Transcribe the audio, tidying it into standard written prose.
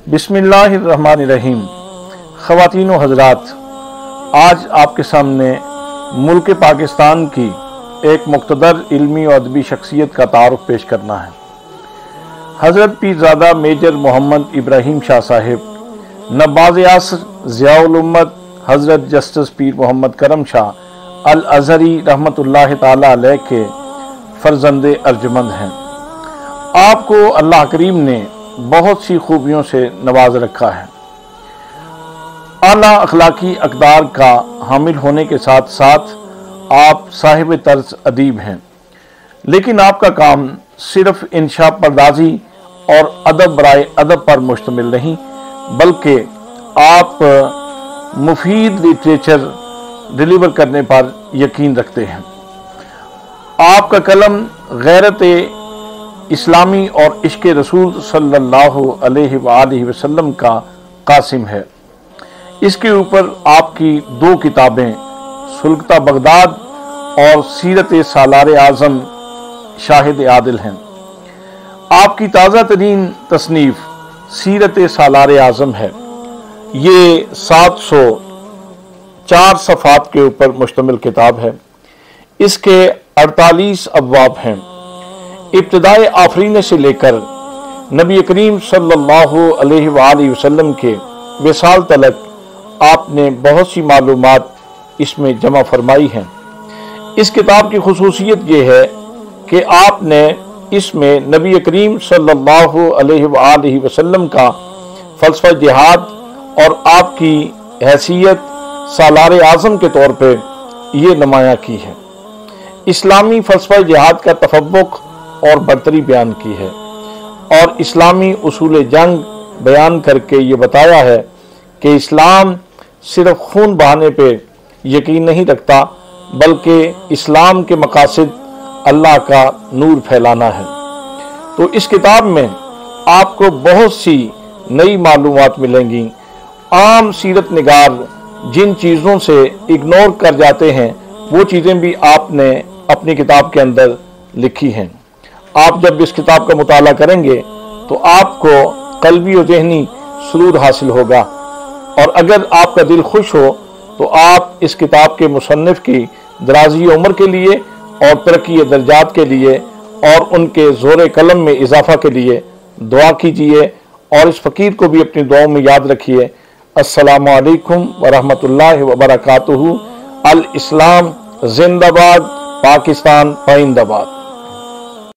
बिस्मिल्लाहिर्रहमानिर्रहीम। ख़वातीन व हज़रात, आज आपके सामने मुल्क पाकिस्तान की एक मुक़्तदर इल्मी और अदबी शख्सियत का तारुफ़ पेश करना है। हज़रत पीरज़ादा मेजर मोहम्मद इब्राहिम शाह साहिब, नवाज़-ए-आसर ज़ियाउल उम्मत हज़रत जस्टिस पीर मोहम्मद करम शाह अल अज़हरी रहमतुल्लाह ताला अलैह के फ़र्ज़ंदे अर्जुमंद हैं। आपको अल्लाह करीम ने बहुत सी खूबियों से नवाज रखा है। आला अखलाकी अक़दार का हामिल होने के साथ साथ आप साहिब तर्ज अदीब हैं, लेकिन आपका काम सिर्फ इंशा पर्दाजी और अदब बराए अदब पर मुश्तमिल नहीं, बल्कि आप मुफीद लिटरेचर डिलीवर करने पर यकीन रखते हैं। आपका कलम गैरत इस्लामी और इश्क़ रसूल सल्लल्लाहु अलैहि वसल्लम का कासिम है। इसके ऊपर आपकी दो किताबें सुल्कता बगदाद और सीरत सालार आज़म शाहिद आदिल हैं। आपकी ताज़ा तरीन तसनीफ़ सीरत सालार आज़म है। ये 704 सफ़ात के ऊपर मुश्तमिल किताब है। इसके 48 अब्वाब हैं। इब्तिदाए आफरीन से लेकर नबी करीम सल्लल्लाहु अलैहि वसल्लम के विसाल तलक आपने बहुत सी मालूमात इसमें जमा फरमाई हैं। इस किताब की खुसूसियत ये है कि आपने इसमें नबी करीम सल्लल्लाहु अलैहि वसल्लम का फ़लसफ़ा जिहाद और आपकी हैसियत सालार आज़म के तौर पर यह नुमायाँ की है। इस्लामी फ़लसफ़ा जिहाद का तफव्वुक़ और बरतरी बयान की है और इस्लामी उसूल जंग बयान करके ये बताया है कि इस्लाम सिर्फ खून बहाने पे यकीन नहीं रखता, बल्कि इस्लाम के मकासद अल्लाह का नूर फैलाना है। तो इस किताब में आपको बहुत सी नई मालूमात मिलेंगी। आम सीरत निगार जिन चीज़ों से इग्नोर कर जाते हैं वो चीज़ें भी आपने अपनी किताब के अंदर लिखी हैं। आप जब इस किताब का मुताला करेंगे तो आपको कल्बी और ज़हनी सुरूर हासिल होगा, और अगर आपका दिल खुश हो तो आप इस किताब के मुसन्निफ़ की दराजी उम्र के लिए और तरक्की दर्जात के लिए और उनके ज़ोर कलम में इजाफ़ा के लिए दुआ कीजिए, और इस फ़कीर को भी अपनी दुआओं में याद रखिए। अस्सलामु अलैकुम व रहमतुल्लाहि व बरकातुहू। अल इस्लाम जिंदाबाद, पाकिस्तान पाइंदाबाद।